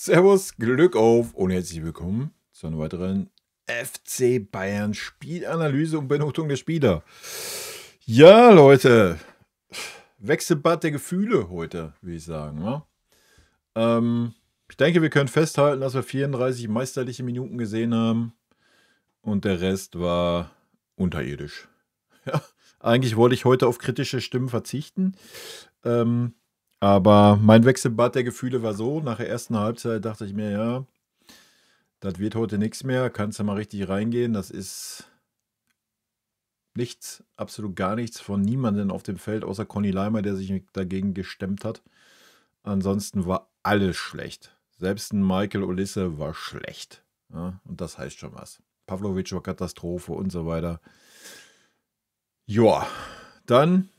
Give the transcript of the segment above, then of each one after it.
Servus, Glück auf und herzlich willkommen zu einer weiteren FC Bayern Spielanalyse und Benotung der Spieler. Ja, Leute, Wechselbad der Gefühle heute, würde ich sagen. Ne? Ich denke, wir können festhalten, dass wir 34 meisterliche Minuten gesehen haben und der Rest war unterirdisch. Ja, eigentlich wollte ich heute auf kritische Stimmen verzichten. Aber mein Wechselbad der Gefühle war so, nach der ersten Halbzeit dachte ich mir, ja, das wird heute nichts mehr, kannst du mal richtig reingehen, das ist nichts, absolut gar nichts von niemandem auf dem Feld, außer Conny Leimer, der sich dagegen gestemmt hat. Ansonsten war alles schlecht. Selbst ein Michael Olisse war schlecht. Ja, und das heißt schon was. Pavlovic war Katastrophe und so weiter. Joa, dann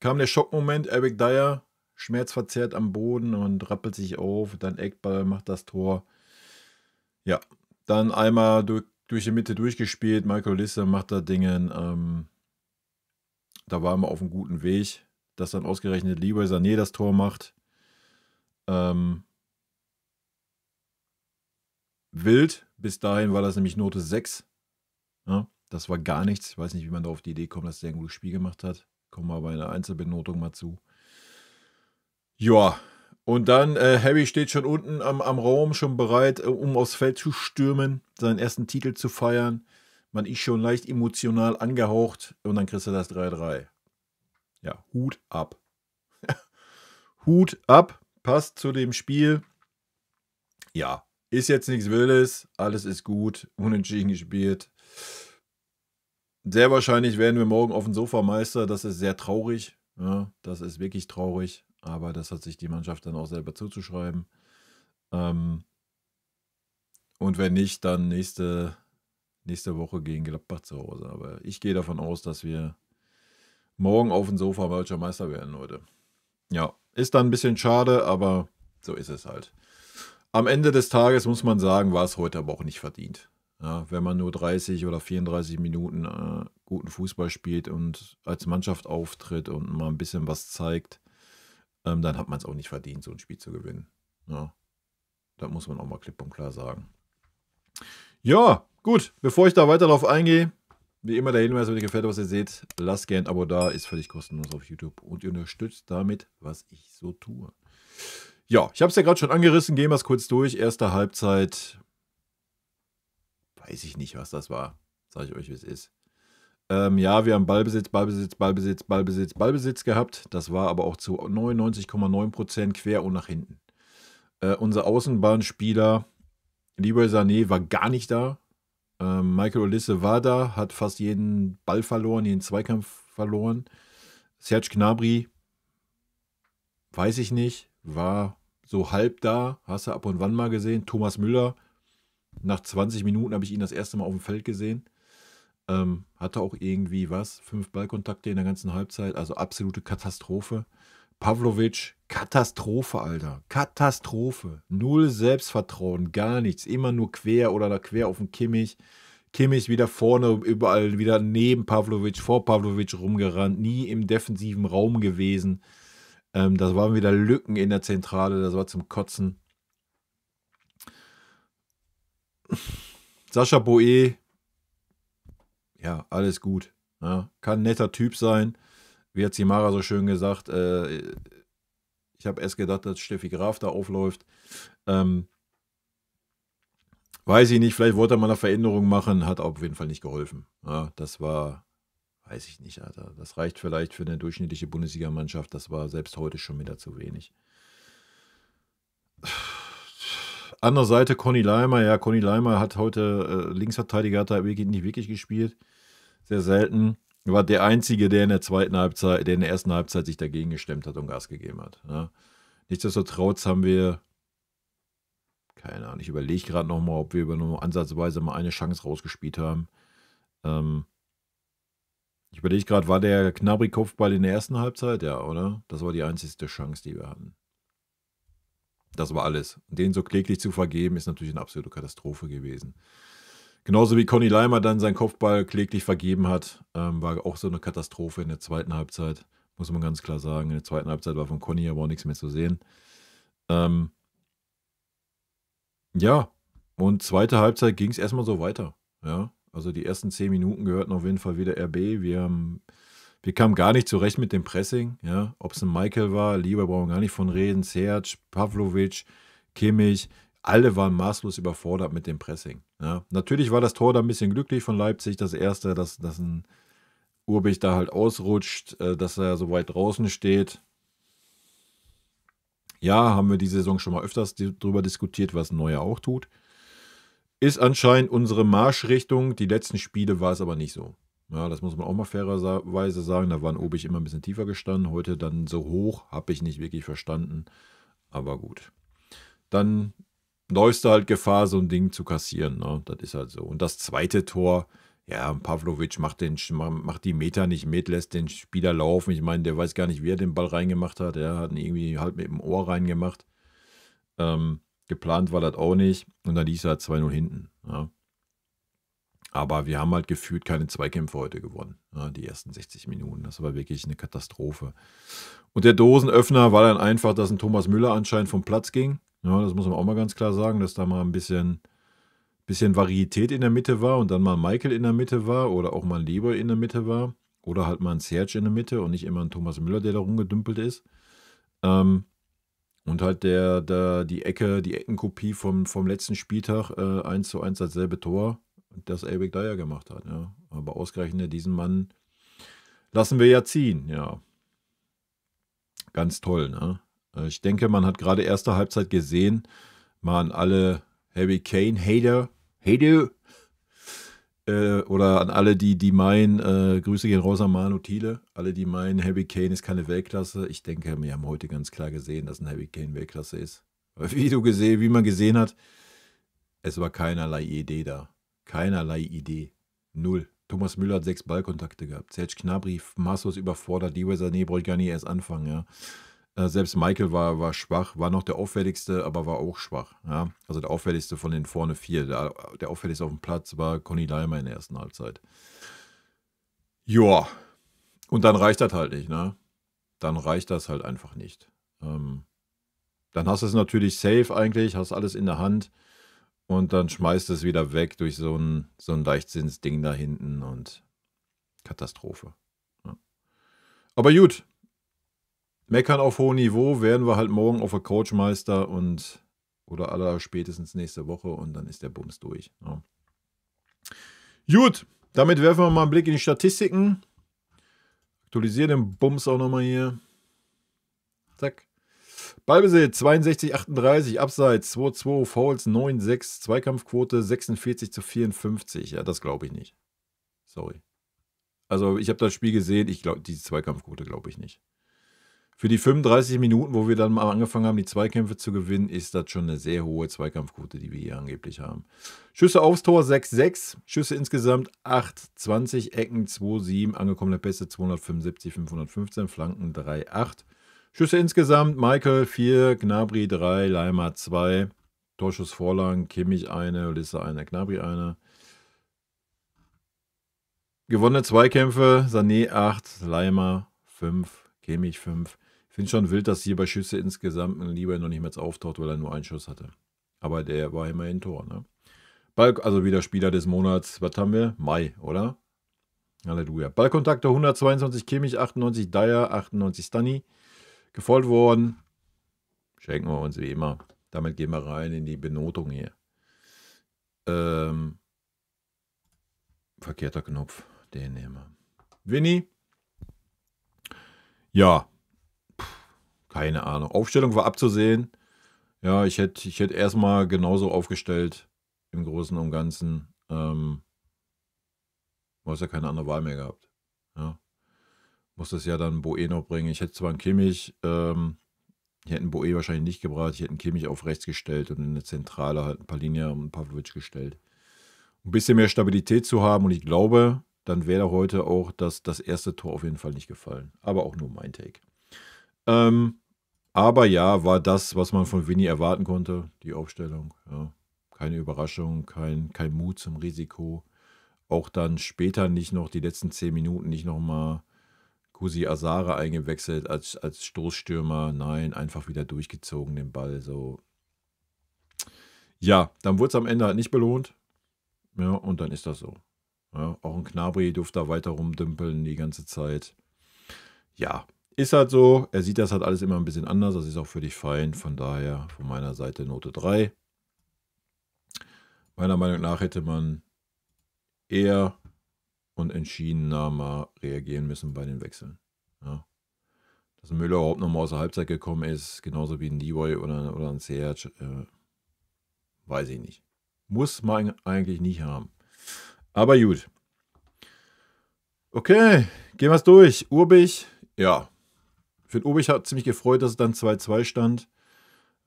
kam der Schockmoment, Eric Dyer, schmerzverzerrt am Boden und rappelt sich auf, dann Eckball, macht das Tor. Ja, dann einmal durch die Mitte durchgespielt, Michael Olisse macht da Dingen, da waren wir auf einem guten Weg, dass dann ausgerechnet Leroy Sané das Tor macht. Wild, bis dahin war das nämlich Note 6. Ja, das war gar nichts, ich weiß nicht, wie man da auf die Idee kommt, dass der ein gutes Spiel gemacht hat. Kommen wir bei einer Einzelbenotung mal zu. Ja, und dann Harry steht schon unten am Raum, schon bereit, um aufs Feld zu stürmen, seinen ersten Titel zu feiern. Man ist schon leicht emotional angehaucht und dann kriegst du das 3-3. Ja, Hut ab. Hut ab, passt zu dem Spiel. Ja, ist jetzt nichts Wildes, alles ist gut, unentschieden gespielt. Sehr wahrscheinlich werden wir morgen auf dem Sofa Meister, das ist sehr traurig. Ja, das ist wirklich traurig, aber das hat sich die Mannschaft dann auch selber zuzuschreiben. Und wenn nicht, dann nächste Woche gegen Gladbach zu Hause. Aber ich gehe davon aus, dass wir morgen auf dem Sofa Deutscher Meister werden, Leute. Ja, ist dann ein bisschen schade, aber so ist es halt. Am Ende des Tages muss man sagen, war es heute aber auch nicht verdient. Ja, wenn man nur 30 oder 34 Minuten guten Fußball spielt und als Mannschaft auftritt und mal ein bisschen was zeigt, dann hat man es auch nicht verdient, so ein Spiel zu gewinnen. Ja, das muss man auch mal klipp und klar sagen. Ja, gut, bevor ich da weiter drauf eingehe, wie immer der Hinweis, wenn euch gefällt, was ihr seht, lasst gerne ein Abo da, ist völlig kostenlos auf YouTube und ihr unterstützt damit, was ich so tue. Ja, ich habe es ja gerade schon angerissen, gehen wir es kurz durch. Erste Halbzeit, weiß ich nicht, was das war, sage ich euch, wie es ist. Ja, wir haben Ballbesitz gehabt. Das war aber auch zu 99,9% quer und nach hinten. Unser Außenbahnspieler Leroy Sané war gar nicht da. Michael Olisse war da, hat fast jeden Ball verloren, jeden Zweikampf verloren. Serge Gnabry, weiß ich nicht, war so halb da, hast du ab und wann mal gesehen. Thomas Müller, nach 20 Minuten habe ich ihn das erste Mal auf dem Feld gesehen. Hatte auch irgendwie 5 Ballkontakte in der ganzen Halbzeit, also absolute Katastrophe. Pavlovic, Katastrophe, Alter. Katastrophe. Null Selbstvertrauen, gar nichts. Immer nur quer oder da quer auf den Kimmich. Kimmich wieder vorne, überall wieder neben Pavlovic, vor Pavlovic rumgerannt. Nie im defensiven Raum gewesen. Das waren wieder Lücken in der Zentrale, das war zum Kotzen. Sascha Boe, ja, alles gut. Ja, kann ein netter Typ sein. Wie hat Simara so schön gesagt, ich habe erst gedacht, dass Steffi Graf da aufläuft. Weiß ich nicht, vielleicht wollte er mal eine Veränderung machen, hat auf jeden Fall nicht geholfen. Ja, das war, weiß ich nicht, Alter. Das reicht vielleicht für eine durchschnittliche Bundesligamannschaft, das war selbst heute schon wieder zu wenig. Andere Seite, Conny Leimer. Ja, Conny Leimer hat heute Linksverteidiger, hat da nicht wirklich gespielt. Sehr selten. War der Einzige, der in der ersten Halbzeit sich dagegen gestemmt hat und Gas gegeben hat. Ja. Nichtsdestotrotz haben wir, keine Ahnung, ich überlege gerade nochmal, ob wir nur ansatzweise mal eine Chance rausgespielt haben. Ich überlege gerade, war der Gnabry-Kopfball in der ersten Halbzeit? Ja, oder? Das war die einzigste Chance, die wir hatten. Das war alles. Den so kläglich zu vergeben, ist natürlich eine absolute Katastrophe gewesen. Genauso wie Conny Leimer dann seinen Kopfball kläglich vergeben hat, war auch so eine Katastrophe in der zweiten Halbzeit. Muss man ganz klar sagen. In der zweiten Halbzeit war von Conny aber auch nichts mehr zu sehen. Ähm, ja, und zweite Halbzeit ging es erstmal so weiter. Ja, also die ersten 10 Minuten gehörten auf jeden Fall wieder RB. Wir kamen gar nicht zurecht mit dem Pressing. Ja, ob es ein Michael war, Lieber brauchen wir gar nicht von reden, Serge, Pavlovic, Kimmich, alle waren maßlos überfordert mit dem Pressing. Ja, natürlich war das Tor da ein bisschen glücklich von Leipzig, das erste, dass ein Urbich da halt ausrutscht, dass er so weit draußen steht. Ja, haben wir die Saison schon mal öfters drüber diskutiert, was Neuer auch tut. Ist anscheinend unsere Marschrichtung. Die letzten Spiele war es aber nicht so. Ja, das muss man auch mal fairerweise sagen. Da war Obich immer ein bisschen tiefer gestanden. Heute dann so hoch, habe ich nicht wirklich verstanden. Aber gut. Dann läufst du halt Gefahr, so ein Ding zu kassieren. Ne? Das ist halt so. Und das zweite Tor, ja, Pavlovic macht die Meter nicht mit, lässt den Spieler laufen. Ich meine, der weiß gar nicht, wie er den Ball reingemacht hat. Er hat ihn irgendwie halt mit dem Ohr reingemacht. Geplant war das auch nicht. Und dann lief er halt 2-0 hinten. Ja. Aber wir haben halt gefühlt keine Zweikämpfe heute gewonnen. Ja, die ersten 60 Minuten. Das war wirklich eine Katastrophe. Und der Dosenöffner war dann einfach, dass ein Thomas Müller anscheinend vom Platz ging. Ja, das muss man auch mal ganz klar sagen, dass da mal ein bisschen Varietät in der Mitte war und dann mal Michael in der Mitte war oder auch mal ein Leroy in der Mitte war. Oder halt mal ein Serge in der Mitte und nicht immer ein Thomas Müller, der da rumgedümpelt ist. Und halt die Eckenkopie vom letzten Spieltag, 1:1 dasselbe Tor, das Eric Dyer gemacht hat. Ja. Aber ausgerechnet diesen Mann lassen wir ja ziehen. Ja, ganz toll. Ne? Ich denke, man hat gerade erste Halbzeit gesehen, mal an alle Harry Kane-Hater, oder an alle, die meinen, Grüße gehen raus an Manu Thiele, alle, die meinen, Harry Kane ist keine Weltklasse. Ich denke, wir haben heute ganz klar gesehen, dass ein Harry Kane Weltklasse ist. Aber wie man gesehen hat, es war keinerlei Idee da. Keinerlei Idee. Null. Thomas Müller hat 6 Ballkontakte gehabt. Serge Gnabry maßlos überfordert. Leroy Sané brauche ich gar nicht erst anfangen, ja. Selbst Michael war schwach, war noch der auffälligste, aber war auch schwach. Ja? Also der auffälligste von den vorne 4. Der auffälligste auf dem Platz war Conny Leimer in der ersten Halbzeit. Joa. Und dann reicht das halt nicht, ne? Dann reicht das halt einfach nicht. Dann hast du es natürlich safe eigentlich, hast alles in der Hand und dann schmeißt es wieder weg durch so ein Leichtsinnsding da hinten und Katastrophe. Ja. Aber gut. Meckern auf hohem Niveau werden wir halt morgen auf der Coachmeister oder aller spätestens nächste Woche und dann ist der Bums durch. Ja. Gut, damit werfen wir mal einen Blick in die Statistiken. Aktualisieren den Bums auch nochmal hier. Zack. Ballbesitz 62:38, Abseits 2:2, Fouls 9:6, Zweikampfquote 46:54. Ja, das glaube ich nicht. Sorry. Also ich habe das Spiel gesehen, diese Zweikampfquote glaube ich nicht. Für die 35 Minuten, wo wir dann mal angefangen haben, die Zweikämpfe zu gewinnen, ist das schon eine sehr hohe Zweikampfquote, die wir hier angeblich haben. Schüsse aufs Tor 6:6, Schüsse insgesamt 8:20, Ecken 2:7, angekommene Pässe 275, 515, Flanken 3:8. Schüsse insgesamt, Michael 4, Gnabry 3, Leimer 2, Torschussvorlagen, Kimmich 1, Olisse 1, Gnabry 1. Gewonnene Zweikämpfe, Sané 8, Leimer 5, Kimmich 5. Ich finde schon wild, dass hier bei Schüsse insgesamt ein Lieber noch nicht mehr auftaucht, weil er nur einen Schuss hatte. Aber der war immerhin Tor, ne? Also wieder Spieler des Monats, was haben wir? Mai, oder? Halleluja. Ballkontakte 122 Kimmich, 98 Dyer, 98 Stani. Gefolgt worden. Schenken wir uns wie immer. Damit gehen wir rein in die Benotung hier. Verkehrter Knopf. Den nehmen wir. Winnie? Ja. Keine Ahnung. Aufstellung war abzusehen. Ja, ich hätte erstmal genauso aufgestellt im Großen und Ganzen. Du hast ja keine andere Wahl mehr gehabt. Ja. Musste ja dann Boe noch bringen. Ich hätte zwar einen Kimmich, ich hätte einen Boe wahrscheinlich nicht gebracht. Ich hätte einen Kimmich auf rechts gestellt und in der Zentrale halt ein Palinja und Pavlovic gestellt. Um ein bisschen mehr Stabilität zu haben und ich glaube, dann wäre heute auch das erste Tor auf jeden Fall nicht gefallen. Aber auch nur mein Take. Aber ja, war das, was man von Winnie erwarten konnte, die Aufstellung. Ja. Keine Überraschung, kein Mut zum Risiko. Auch dann später nicht noch, die letzten 10 Minuten nicht nochmal Kusi Asare eingewechselt als Stoßstürmer. Nein, einfach wieder durchgezogen den Ball. So. Ja, dann wurde es am Ende halt nicht belohnt. Ja, und dann ist das so. Ja, auch ein Gnabry durfte da weiter rumdümpeln die ganze Zeit. Ja, ist halt so. Er sieht das halt alles immer ein bisschen anders. Das ist auch völlig fein. Von daher von meiner Seite Note 3. Meiner Meinung nach hätte man eher und entschiedener mal reagieren müssen bei den Wechseln. Ja. Dass Müller überhaupt noch mal aus der Halbzeit gekommen ist, genauso wie ein Leroy oder ein Serge, weiß ich nicht. Muss man eigentlich nicht haben. Aber gut. Okay, gehen wir es durch. Urbich, ja. Für den Urbich hat ziemlich gefreut, dass es dann 2-2 stand,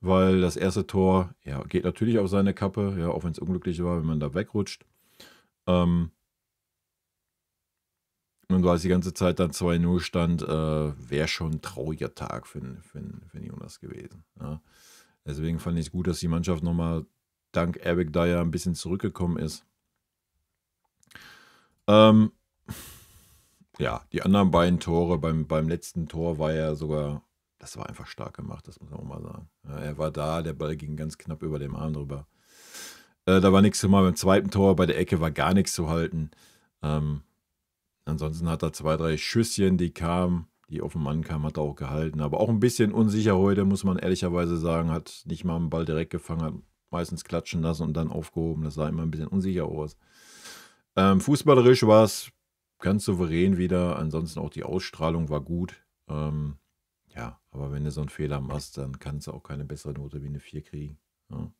weil das erste Tor, ja, geht natürlich auf seine Kappe, ja, auch wenn es unglücklich war, wenn man da wegrutscht. Und weil es die ganze Zeit dann 2-0 stand, wäre schon ein trauriger Tag für Jonas gewesen. Ja. Deswegen fand ich es gut, dass die Mannschaft nochmal dank Eric Dyer ein bisschen zurückgekommen ist. Ja, die anderen beiden Tore, beim letzten Tor war ja sogar, das war einfach stark gemacht, das muss man auch mal sagen. Ja, er war da, der Ball ging ganz knapp über dem Arm drüber. Da war nichts zu machen. Beim zweiten Tor bei der Ecke war gar nichts zu halten. Ansonsten hat er 2, 3 Schüsschen, die kamen, die auf den Mann kamen, hat er auch gehalten. Aber auch ein bisschen unsicher heute, muss man ehrlicherweise sagen. Hat nicht mal einen Ball direkt gefangen, hat meistens klatschen lassen und dann aufgehoben. Das sah immer ein bisschen unsicher aus. Fußballerisch war es ganz souverän wieder. Ansonsten auch die Ausstrahlung war gut. Ja, aber wenn du so einen Fehler machst, dann kannst du auch keine bessere Note wie eine 4 kriegen. Ja.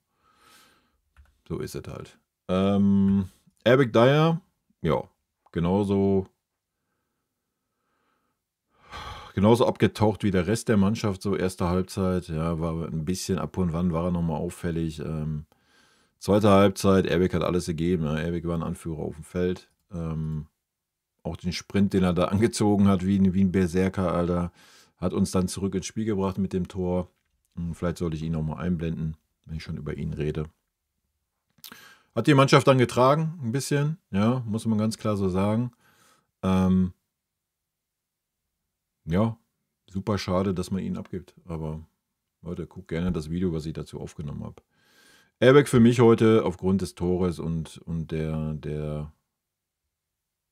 So ist es halt. Eric Dyer, ja, genauso abgetaucht wie der Rest der Mannschaft, so erste Halbzeit. Ja, war ein bisschen ab und wann war er nochmal auffällig. Zweite Halbzeit, Eric hat alles gegeben. Ja. Eric war ein Anführer auf dem Feld. Auch den Sprint, den er da angezogen hat, wie ein Berserker, Alter, hat uns dann zurück ins Spiel gebracht mit dem Tor. Vielleicht sollte ich ihn noch mal einblenden, wenn ich schon über ihn rede. Hat die Mannschaft dann getragen, ein bisschen, ja, muss man ganz klar so sagen. Ja, super schade, dass man ihn abgibt. Aber Leute, guckt gerne das Video, was ich dazu aufgenommen habe. Airbag für mich heute aufgrund des Tores und der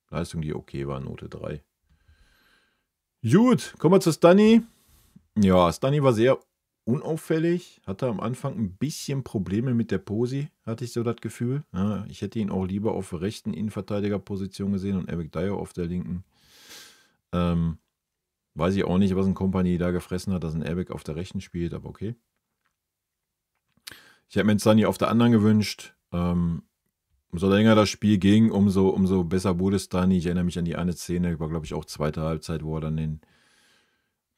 Leistung, die okay war, Note 3. Gut, kommen wir zu Stunny. Ja, Stunny war sehr unauffällig. Hatte am Anfang ein bisschen Probleme mit der Posi, hatte ich so das Gefühl. Ja, ich hätte ihn auch lieber auf der rechten Innenverteidigerposition gesehen und Eric Dyer auf der linken. Weiß ich auch nicht, was ein Kompanie da gefressen hat, dass ein Airbag auf der rechten spielt, aber okay. Ich hätte mir Stunny auf der anderen gewünscht. Umso länger das Spiel ging, umso besser wurde Stunny. Ich erinnere mich an die eine Szene, war glaube ich auch zweite Halbzeit, wo er dann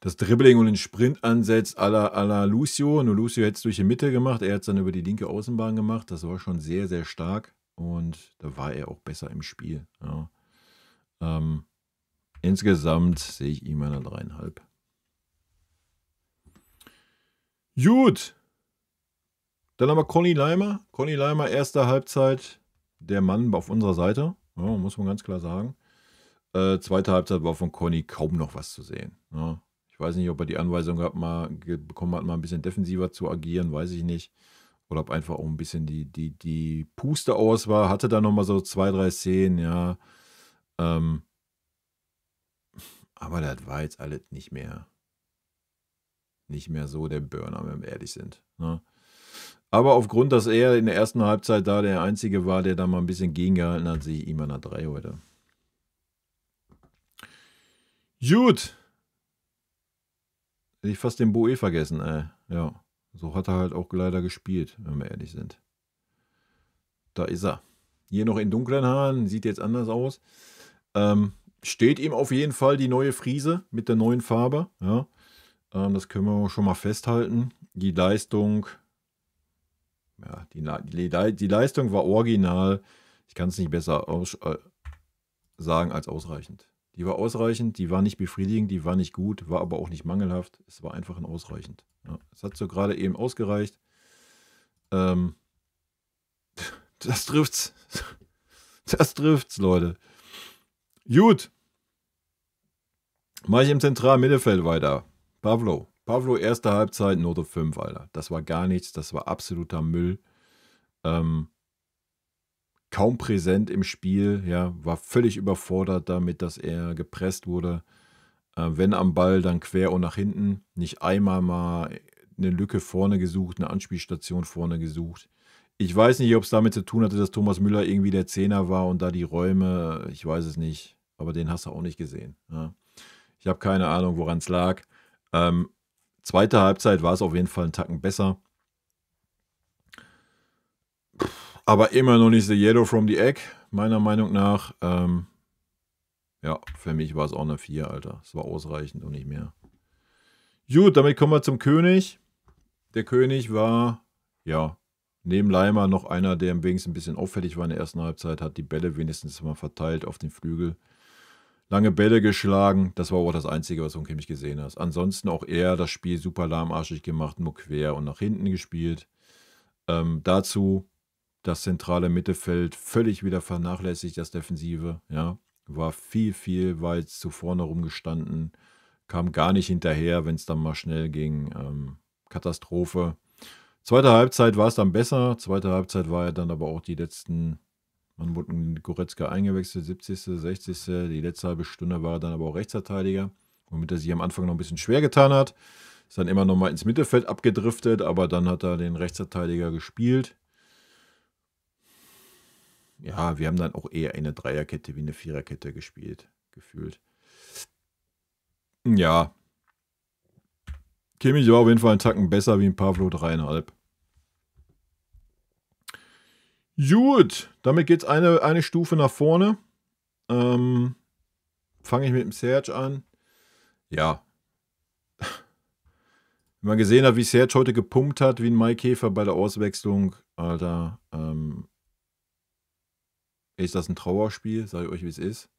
das Dribbling und den Sprint ansetzt à la Lucio. Nur Lucio hätte es durch die Mitte gemacht, er hat es dann über die linke Außenbahn gemacht. Das war schon sehr, sehr stark und da war er auch besser im Spiel. Ja. Insgesamt sehe ich ihm eine 3,5. Gut. Dann haben wir Conny Leimer. Conny Leimer, erste Halbzeit, der Mann auf unserer Seite. Ja, muss man ganz klar sagen. Zweite Halbzeit war von Conny kaum noch was zu sehen. Ja. Ich weiß nicht, ob er die Anweisung bekommen hat, mal ein bisschen defensiver zu agieren, weiß ich nicht. Oder ob einfach auch ein bisschen die Puste aus war. Hatte da nochmal so 2, 3 Szenen, ja. Aber das war jetzt alles nicht mehr so der Burner, wenn wir ehrlich sind. Ne? Aber aufgrund, dass er in der ersten Halbzeit da der Einzige war, der da mal ein bisschen gegengehalten hat, sehe ich ihm eine 3 heute. Gut. Hätte ich fast den Boe vergessen, ey. Ja, so hat er halt auch leider gespielt, wenn wir ehrlich sind. Da ist er. Hier noch in dunklen Haaren, sieht jetzt anders aus. Steht ihm auf jeden Fall die neue Frise mit der neuen Farbe. Ja. Das können wir schon mal festhalten. Die Leistung, ja, die Leistung war original. Ich kann es nicht besser sagen als ausreichend. Die war ausreichend, die war nicht befriedigend, die war nicht gut, war aber auch nicht mangelhaft. Es war einfach ausreichend. Ja, es hat so gerade eben ausgereicht. Das trifft's. Das trifft's, Leute. Gut. Mache ich im zentralen Mittelfeld weiter. Pavlo. Pavlo, erste Halbzeit, Note 5, Alter. Das war gar nichts, das war absoluter Müll. Kaum präsent im Spiel, ja, war völlig überfordert damit, dass er gepresst wurde. Wenn am Ball, dann quer und nach hinten. Nicht einmal mal eine Lücke vorne gesucht, eine Anspielstation vorne gesucht. Ich weiß nicht, ob es damit zu tun hatte, dass Thomas Müller irgendwie der Zehner war und da die Räume, ich weiß es nicht, aber den hast du auch nicht gesehen. Ja. Ich habe keine Ahnung, woran es lag. Zweite Halbzeit war es auf jeden Fall einen Tacken besser. Aber immer noch nicht the yellow from the egg, meiner Meinung nach. Ja, für mich war es auch eine 4, Alter. Es war ausreichend und nicht mehr. Gut, damit kommen wir zum König. Der König war, ja, neben Leimer noch einer, der am wenigsten ein bisschen auffällig war in der ersten Halbzeit, hat die Bälle wenigstens mal verteilt auf den Flügel. Lange Bälle geschlagen, das war auch das Einzige, was du Kimmich gesehen hast. Ansonsten auch er das Spiel super lahmarschig gemacht, nur quer und nach hinten gespielt. Dazu das zentrale Mittelfeld völlig wieder vernachlässigt, das Defensive, ja. War viel weit zu vorne rumgestanden, kam gar nicht hinterher, wenn es dann mal schnell ging. Katastrophe. Zweite Halbzeit war es dann besser. Zweite Halbzeit war ja dann aber auch die letzten, man wurde in Goretzka eingewechselt, 70., 60. Die letzte halbe Stunde war er dann aber auch Rechtsverteidiger, womit er sich am Anfang noch ein bisschen schwer getan hat. Ist dann immer noch mal ins Mittelfeld abgedriftet, aber dann hat er den Rechtsverteidiger gespielt. Ja, wir haben dann auch eher eine Dreierkette wie eine Viererkette gespielt, gefühlt. Ja. Kimmich war auf jeden Fall einen Tacken besser wie ein Pavlo 3,5. Gut, damit geht es eine Stufe nach vorne. Fange ich mit dem Serge an. Ja. Wenn man gesehen hat, wie Serge heute gepumpt hat, wie ein Maikäfer bei der Auswechslung, Alter, ist das ein Trauerspiel, sage ich euch, wie es ist.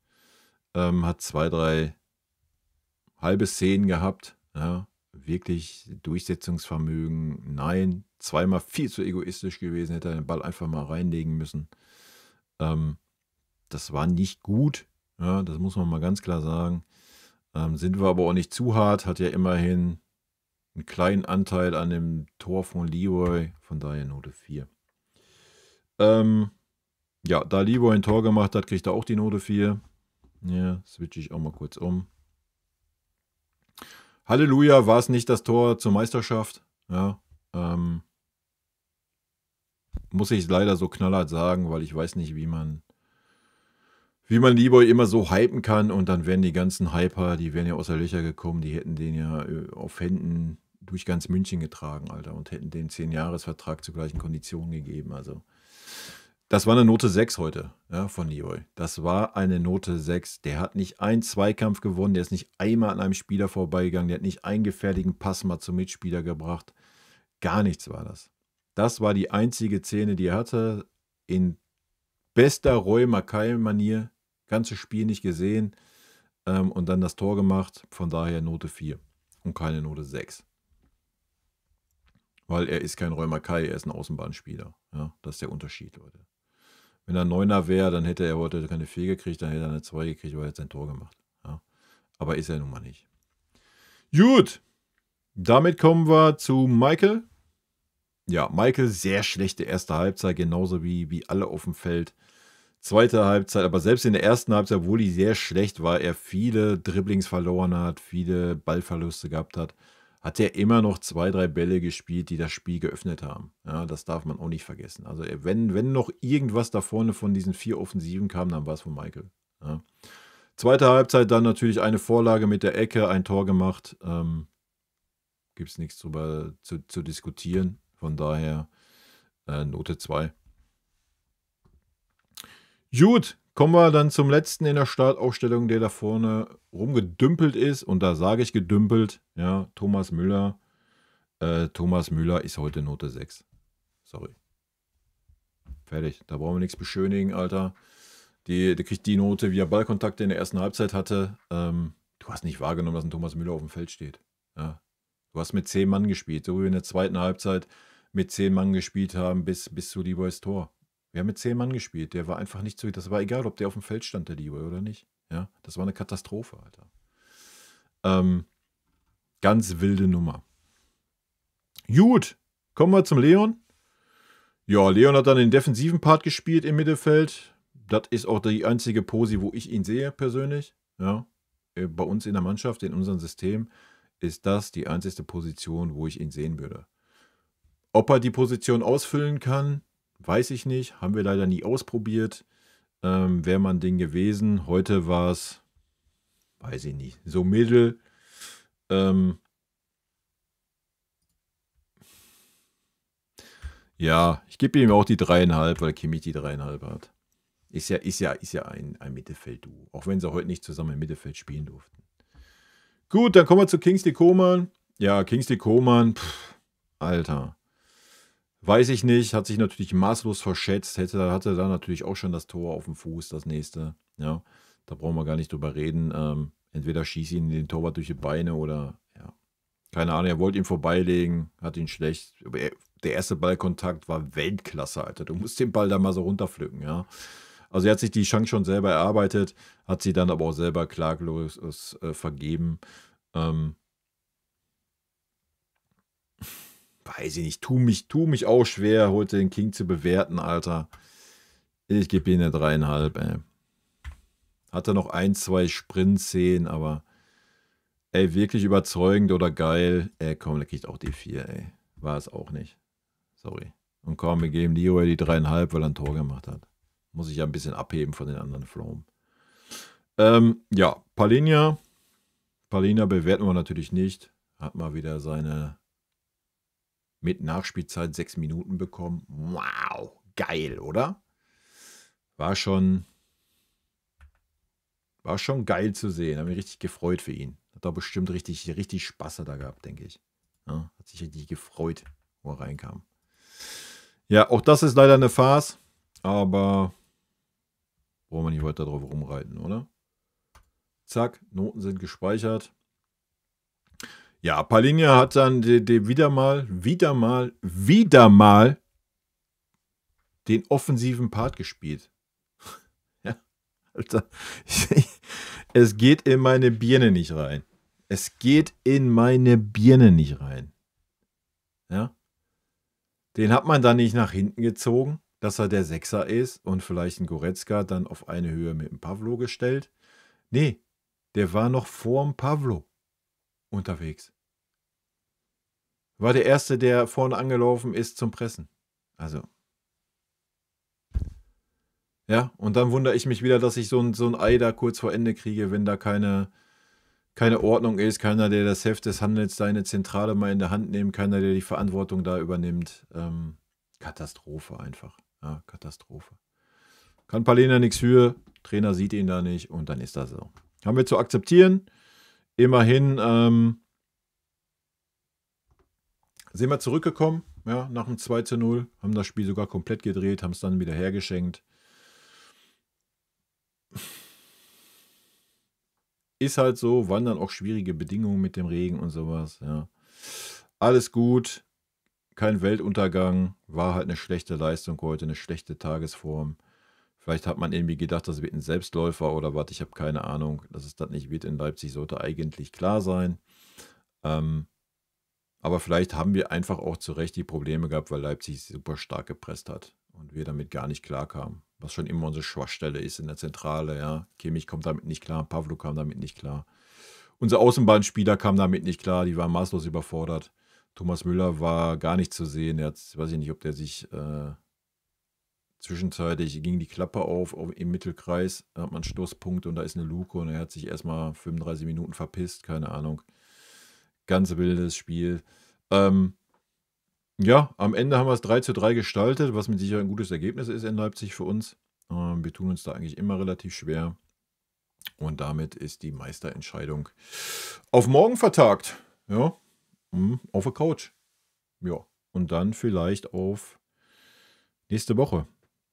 Hat 2, 3 halbe Szenen gehabt, ja, wirklich Durchsetzungsvermögen, nein, zweimal viel zu egoistisch gewesen, hätte er den Ball einfach mal reinlegen müssen. Das war nicht gut, ja, das muss man mal ganz klar sagen. Sind wir aber auch nicht zu hart, hat ja immerhin einen kleinen Anteil an dem Tor von Leroy, von daher Note 4. Ja, da Leroy ein Tor gemacht hat, kriegt er auch die Note 4. Ja, switche ich auch mal kurz um. Halleluja, war es nicht das Tor zur Meisterschaft. Ja, muss ich leider so knallhart sagen, weil ich weiß nicht, wie man Leroy immer so hypen kann und dann werden die ganzen Hyper, die wären ja aus der Löcher gekommen, die hätten den ja auf Händen durch ganz München getragen, Alter, und hätten den 10-Jahres-Vertrag zu gleichen Konditionen gegeben. Also, das war eine Note 6 heute, ja, von Leroy. Das war eine Note 6. Der hat nicht einen Zweikampf gewonnen, der ist nicht einmal an einem Spieler vorbeigegangen, der hat nicht einen gefährlichen Pass mal zum Mitspieler gebracht. Gar nichts war das. Das war die einzige Szene, die er hatte, in bester Roy Mackay-Manier. Ganzes Spiel nicht gesehen und dann das Tor gemacht. Von daher Note 4 und keine Note 6. Weil er ist kein Roy Mackay, er ist ein Außenbahnspieler. Ja, das ist der Unterschied, Leute. Wenn er ein 9er wäre, dann hätte er heute keine 4 gekriegt, dann hätte er eine 2 gekriegt, weil er jetzt sein Tor gemacht. Ja. Aber ist er nun mal nicht. Gut, damit kommen wir zu Michael. Ja, Michael, sehr schlechte erste Halbzeit, genauso wie alle auf dem Feld. Zweite Halbzeit, aber selbst in der ersten Halbzeit, obwohl die sehr schlecht war, er viele Dribblings verloren hat, viele Ballverluste gehabt hat er immer noch 2, 3 Bälle gespielt, die das Spiel geöffnet haben. Ja, das darf man auch nicht vergessen. Also wenn noch irgendwas da vorne von diesen 4 Offensiven kam, dann war es von Michael. Ja. Zweite Halbzeit dann natürlich eine Vorlage mit der Ecke, ein Tor gemacht. Gibt es nichts drüber zu diskutieren. Von daher Note 2. Gut, kommen wir dann zum letzten in der Startaufstellung, der da vorne rumgedümpelt ist. Und da sage ich gedümpelt, ja, Thomas Müller. Thomas Müller ist heute Note 6. Sorry. Fertig. Da brauchen wir nichts beschönigen, Alter. Der kriegt die Note, wie er Ballkontakte in der ersten Halbzeit hatte. Du hast nicht wahrgenommen, dass ein Thomas Müller auf dem Feld steht. Ja. Du hast mit 10 Mann gespielt, so wie wir in der zweiten Halbzeit mit 10 Mann gespielt haben, bis zu Leroys Tor. Wir haben mit 10 Mann gespielt. Der war einfach nicht so. Das war egal, ob der auf dem Feld stand, der Leroy, oder nicht. Ja, das war eine Katastrophe, Alter. Ganz wilde Nummer. Gut, kommen wir zum Leon. Ja, Leon hat dann den defensiven Part gespielt im Mittelfeld. Das ist auch die einzige Posi, wo ich ihn sehe persönlich. Ja, bei uns in der Mannschaft, in unserem System, ist das die einzige Position, wo ich ihn sehen würde. Ob er die Position ausfüllen kann, weiß ich nicht. Haben wir leider nie ausprobiert. Wäre mal ein Ding gewesen. Heute war es, weiß ich nicht, so mittel. Ja, ich gebe ihm auch die 3,5, weil Kimmich die 3,5 hat. Ist ja ein Mittelfeld-Duo. Auch wenn sie heute nicht zusammen im Mittelfeld spielen durften. Gut, dann kommen wir zu Kingsley Coman. Ja, Kingsley Coman, Alter. Weiß ich nicht, hat sich natürlich maßlos verschätzt. Hatte da natürlich auch schon das Tor auf dem Fuß, das nächste. Ja, da brauchen wir gar nicht drüber reden. Entweder schießt ihn den Torwart durch die Beine oder, ja, keine Ahnung, er wollte ihn vorbeilegen, hat ihn schlecht. Der erste Ballkontakt war Weltklasse, Alter. Du musst den Ball da mal so runterpflücken, ja. Also er hat sich die Chance schon selber erarbeitet, hat sie dann aber auch selber klaglos vergeben. Weiß ich nicht, tu mich auch schwer, heute den King zu bewerten, Alter. Ich gebe ihm eine 3,5, ey. Hatte noch 1, 2 Sprint-Szenen, aber ey, wirklich überzeugend oder geil. Ey, komm, da kriegt auch die 4, ey. War es auch nicht. Sorry. Und komm, wir geben Leo die 3,5, weil er ein Tor gemacht hat. Muss ich ja ein bisschen abheben von den anderen Flomen. Ja, Palhinha. Palhinha bewerten wir natürlich nicht. Hat mal wieder seine mit Nachspielzeit 6 Minuten bekommen. Wow, geil, oder? War schon geil zu sehen. Habe mich richtig gefreut für ihn. Hat da bestimmt richtig Spaß da gehabt, denke ich. Ja, hat sich richtig gefreut, wo er reinkam. Ja, auch das ist leider eine Farce, aber brauchen wir nicht weiter drauf rumreiten, oder? Zack, Noten sind gespeichert. Ja, Palhinha hat dann wieder mal den offensiven Part gespielt. Ja, Alter, es geht in meine Birne nicht rein. Es geht in meine Birne nicht rein. Ja, den hat man dann nicht nach hinten gezogen, dass er der Sechser ist und vielleicht ein Goretzka dann auf eine Höhe mit dem Pavlo gestellt. Nee, der war noch vorm Pavlo unterwegs. War der Erste, der vorne angelaufen ist zum Pressen. Also. Ja, und dann wundere ich mich wieder, dass ich so ein Ei da kurz vor Ende kriege, wenn da keine Ordnung ist, keiner, der das Heft des Handels, seine Zentrale mal in der Hand nimmt, keiner, der die Verantwortung da übernimmt. Katastrophe einfach. Ja, Katastrophe. Kann Palhinha nichts für, Trainer sieht ihn da nicht und dann ist das so. Haben wir zu akzeptieren. Immerhin sind wir zurückgekommen, ja, nach dem 2:0, haben das Spiel sogar komplett gedreht, haben es dann wieder hergeschenkt. Ist halt so, waren dann auch schwierige Bedingungen mit dem Regen und sowas, ja. Alles gut, kein Weltuntergang, war halt eine schlechte Leistung heute, eine schlechte Tagesform. Vielleicht hat man irgendwie gedacht, das wird ein Selbstläufer oder was, ich habe keine Ahnung. Dass es das nicht wird in Leipzig, sollte eigentlich klar sein. Aber vielleicht haben wir einfach auch zu Recht die Probleme gehabt, weil Leipzig super stark gepresst hat und wir damit gar nicht klarkamen. Was schon immer unsere Schwachstelle ist in der Zentrale, ja. Kimmich kommt damit nicht klar, Pavlo kam damit nicht klar. Unser Außenbahnspieler kam damit nicht klar, die waren maßlos überfordert. Thomas Müller war gar nicht zu sehen. Weiß ich nicht, ob der sich zwischenzeitlich ging die Klappe auf im Mittelkreis, da hat man einen Stoßpunkt und da ist eine Luke und er hat sich erstmal 35 Minuten verpisst, keine Ahnung. Ganz wildes Spiel. Ja, am Ende haben wir es 3:3 gestaltet, was mit Sicherheit ein gutes Ergebnis ist in Leipzig für uns. Wir tun uns da eigentlich immer relativ schwer. Und damit ist die Meisterentscheidung auf morgen vertagt. Ja, auf der Couch. Ja, und dann vielleicht auf nächste Woche.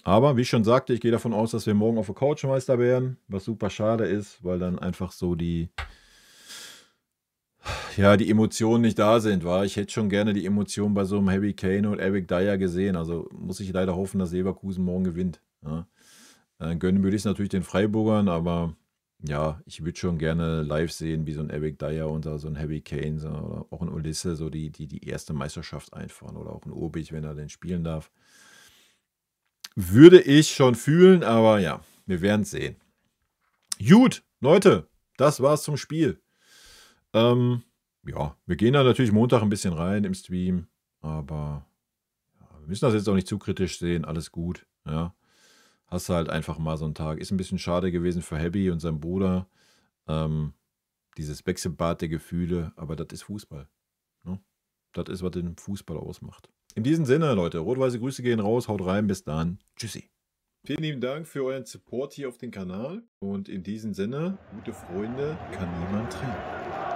Aber wie ich schon sagte, ich gehe davon aus, dass wir morgen auf der Couch Meister werden, was super schade ist, weil dann einfach so die Emotionen nicht da sind. Ich hätte schon gerne die Emotionen bei so einem Harry Kane und Eric Dyer gesehen. Also muss ich leider hoffen, dass Leverkusen morgen gewinnt. Ja. Gönnen würde ich es natürlich den Freiburgern, aber ja, ich würde schon gerne live sehen, wie so ein Eric Dyer oder so ein Harry Kane oder auch ein Ulisse so die erste Meisterschaft einfahren oder auch ein Obich, wenn er denn spielen darf. Würde ich schon fühlen, aber ja, wir werden es sehen. Gut, Leute, das war's zum Spiel. Ja, wir gehen da natürlich Montag ein bisschen rein im Stream, aber ja, wir müssen das jetzt auch nicht zu kritisch sehen, alles gut, ja. Hast halt einfach mal so einen Tag. Ist ein bisschen schade gewesen für Happy und seinen Bruder. Dieses Wechselbad der Gefühle, aber das ist Fußball. Ne? Das ist, was den Fußball ausmacht. In diesem Sinne, Leute, rot-weiße Grüße gehen raus, haut rein, bis dann. Tschüssi. Vielen lieben Dank für euren Support hier auf dem Kanal. Und in diesem Sinne, gute Freunde kann niemand trennen.